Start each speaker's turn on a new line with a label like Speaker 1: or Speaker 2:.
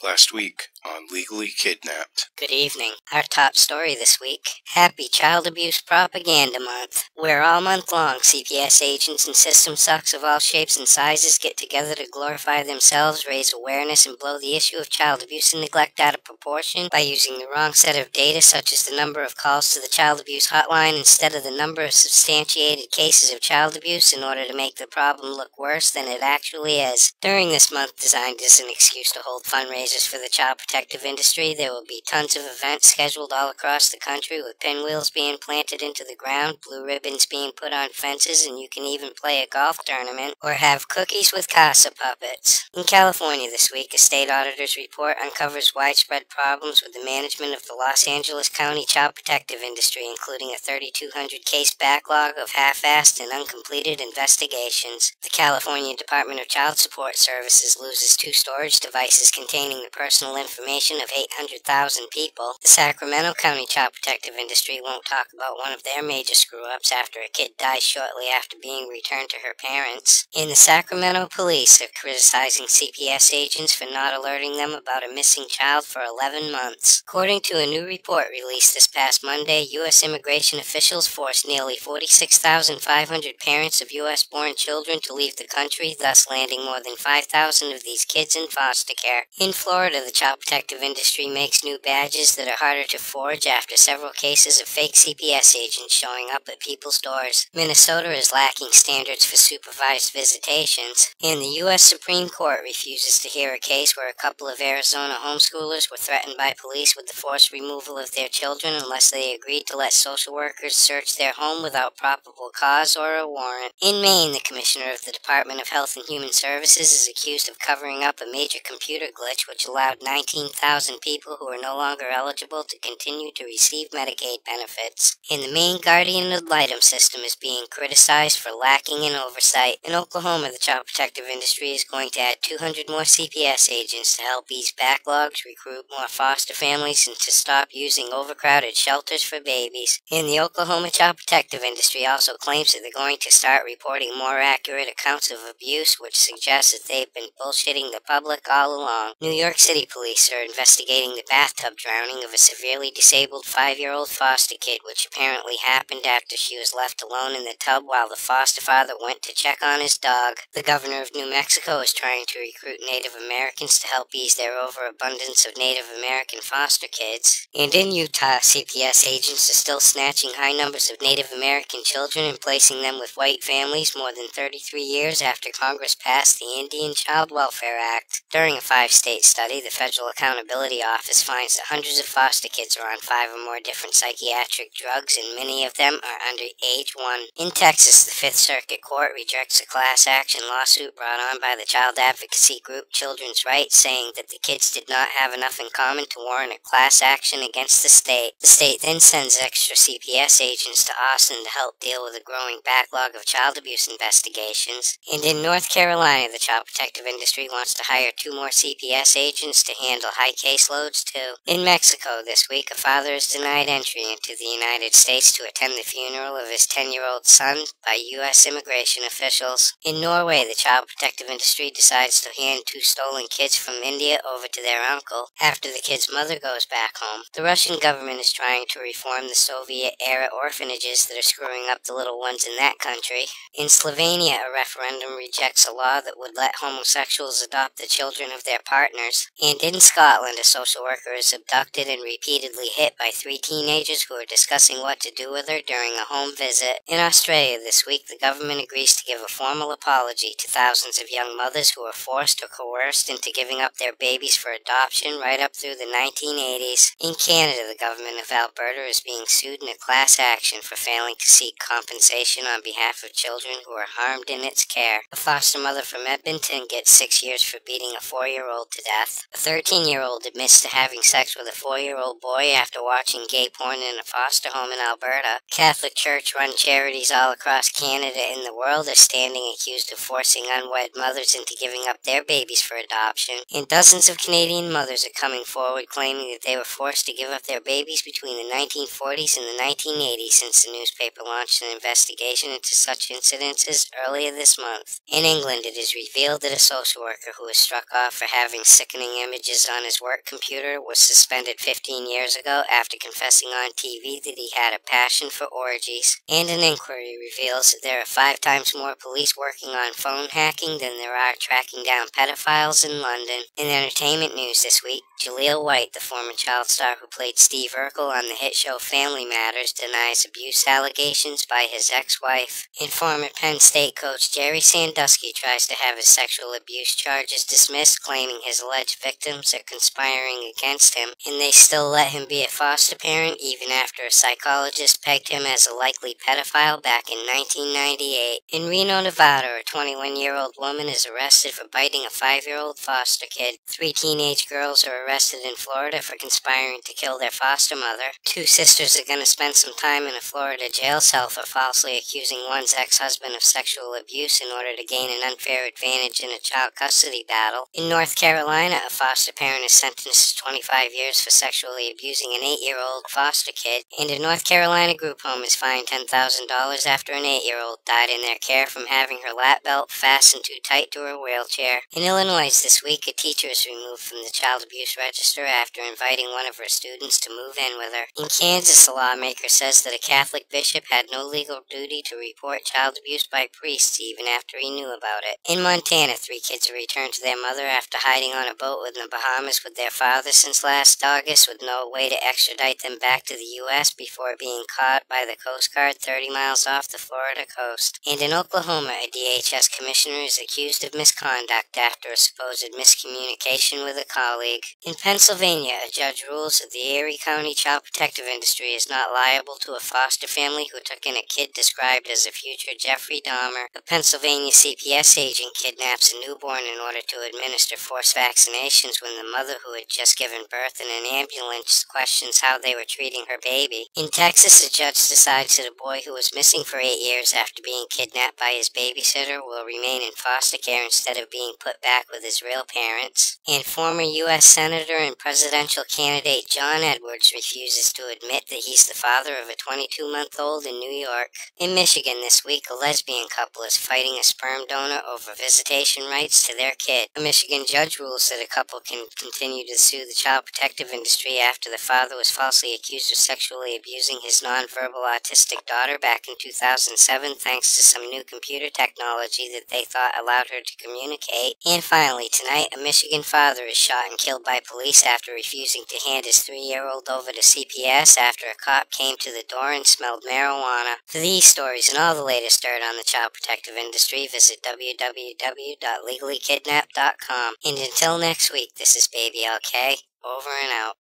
Speaker 1: last week on Legally Kidnapped.
Speaker 2: Good evening. Our top story this week: Happy Child Abuse Propaganda Month, where all month long CPS agents and system sucks of all shapes and sizes get together to glorify themselves, raise awareness, and blow the issue of child abuse and neglect out of proportion by using the wrong set of data, such as the number of calls to the child abuse hotline instead of the number of substantiated cases of child abuse, in order to make the problem look worse than it actually is. During this month, designed as an excuse to hold fundraisers for the child protective industry, there will be tons of events scheduled all across the country, with pinwheels being planted into the ground, blue ribbons being put on fences, and you can even play a golf tournament or have cookies with casa puppets. In California this week, a state auditor's report uncovers widespread problems with the management of the Los Angeles County child protective industry, including a 3,200 case backlog of half-assed and uncompleted investigations. The California Department of Child Support Services loses 2 storage devices containing the personal information of 800,000 people. The Sacramento County child protective industry won't talk about one of their major screw-ups after a kid dies shortly after being returned to her parents. And the Sacramento police are criticizing CPS agents for not alerting them about a missing child for 11 months. According to a new report released this past Monday, U.S. immigration officials forced nearly 46,500 parents of U.S.-born children to leave the country, thus landing more than 5,000 of these kids in foster care. In Florida, the child protective industry makes new badges that are harder to forge after several cases of fake CPS agents showing up at people's doors. Minnesota is lacking standards for supervised visitations, and the U.S. Supreme Court refuses to hear a case where a couple of Arizona homeschoolers were threatened by police with the forced removal of their children unless they agreed to let social workers search their home without probable cause or a warrant. In Maine, the commissioner of the Department of Health and Human Services is accused of covering up a major computer glitch which allowed 19,000 people who are no longer eligible to continue to receive Medicaid benefits. And the Maine Guardian ad litem system is being criticized for lacking in oversight. In Oklahoma, the child protective industry is going to add 200 more CPS agents to help ease backlogs, recruit more foster families, and to stop using overcrowded shelters for babies. And the Oklahoma child protective industry also claims that they're going to start reporting more accurate accounts of abuse, which suggests that they've been bullshitting the public all along. New York City police are investigating the bathtub drowning of a severely disabled 5-year-old foster kid, which apparently happened after she was left alone in the tub while the foster father went to check on his dog. The governor of New Mexico is trying to recruit Native Americans to help ease their overabundance of Native American foster kids. And in Utah, CPS agents are still snatching high numbers of Native American children and placing them with white families more than 33 years after Congress passed the Indian Child Welfare Act. During a 5-state study, the Federal Accountability Office finds that hundreds of foster kids are on 5 or more different psychiatric drugs, and many of them are under age 1. In Texas, the Fifth Circuit Court rejects a class action lawsuit brought on by the child advocacy group Children's Rights, saying that the kids did not have enough in common to warrant a class action against the state. The state then sends extra CPS agents to Austin to help deal with a growing backlog of child abuse investigations. And in North Carolina, the child protective industry wants to hire 2 more CPS agents to handle high caseloads too. In Mexico this week, a father is denied entry into the United States to attend the funeral of his 10-year-old son by U.S. immigration officials. In Norway, the child protective industry decides to hand 2 stolen kids from India over to their uncle after the kid's mother goes back home. The Russian government is trying to reform the Soviet-era orphanages that are screwing up the little ones in that country. In Slovenia, a referendum rejects a law that would let homosexuals adopt the children of their partners. And in Scotland, a social worker is abducted and repeatedly hit by 3 teenagers who are discussing what to do with her during a home visit. In Australia this week, the government agrees to give a formal apology to thousands of young mothers who were forced or coerced into giving up their babies for adoption right up through the 1980s. In Canada, the government of Alberta is being sued in a class action for failing to seek compensation on behalf of children who were harmed in its care. A foster mother from Edmonton gets 6 years for beating a 4-year-old to death. A 13-year-old admits to having sex with a 4-year-old boy after watching gay porn in a foster home in Alberta. Catholic Church-run charities all across Canada and the world are standing accused of forcing unwed mothers into giving up their babies for adoption. And dozens of Canadian mothers are coming forward claiming that they were forced to give up their babies between the 1940s and the 1980s, since the newspaper launched an investigation into such incidences earlier this month. In England, it is revealed that a social worker who was struck off for having sick sickening images on his work computer, was suspended 15 years ago after confessing on TV that he had a passion for orgies. And an inquiry reveals that there are 5 times more police working on phone hacking than there are tracking down pedophiles in London. In entertainment news this week, Jaleel White, the former child star who played Steve Urkel on the hit show Family Matters, denies abuse allegations by his ex-wife. And former Penn State coach Jerry Sandusky tries to have his sexual abuse charges dismissed, claiming his alleged victims are conspiring against him, and they still let him be a foster parent even after a psychologist pegged him as a likely pedophile back in 1998. In Reno, Nevada, a 21-year-old woman is arrested for biting a 5-year-old foster kid. 3 teenage girls are arrested in Florida for conspiring to kill their foster mother. 2 sisters are going to spend some time in a Florida jail cell for falsely accusing one's ex-husband of sexual abuse in order to gain an unfair advantage in a child custody battle. In North Carolina, a foster parent is sentenced to 25 years for sexually abusing an 8-year-old foster kid, and a North Carolina group home is fined $10,000 after an 8-year-old died in their care from having her lap belt fastened too tight to her wheelchair. In Illinois this week, a teacher is removed from the child abuse register after inviting one of her students to move in with her. In Kansas, a lawmaker says that a Catholic bishop had no legal duty to report child abuse by priests even after he knew about it. In Montana, 3 kids are returned to their mother after hiding on a boat in the Bahamas with their father since last August, with no way to extradite them back to the U.S. before being caught by the Coast Guard 30 miles off the Florida coast. And in Oklahoma, a DHS commissioner is accused of misconduct after a supposed miscommunication with a colleague. In Pennsylvania, a judge rules that the Erie County child protective industry is not liable to a foster family who took in a kid described as a future Jeffrey Dahmer. A Pennsylvania CPS agent kidnaps a newborn in order to administer forced vaccinations when the mother, who had just given birth in an ambulance, questions how they were treating her baby. In Texas, a judge decides that a boy who was missing for 8 years after being kidnapped by his babysitter will remain in foster care instead of being put back with his real parents. And former U.S. Senator and presidential candidate John Edwards refuses to admit that he's the father of a 22-month-old in New York. In Michigan this week, a lesbian couple is fighting a sperm donor over visitation rights to their kid. A Michigan judge rules that a couple can continue to sue the child protective industry after the father was falsely accused of sexually abusing his nonverbal autistic daughter back in 2007 thanks to some new computer technology that they thought allowed her to communicate. And finally, tonight, a Michigan father is shot and killed by police after refusing to hand his 3-year-old over to CPS after a cop came to the door and smelled marijuana. For these stories and all the latest dirt on the child protective industry, visit www.legallykidnapped.com. And until next week, this is Baby LK, over and out.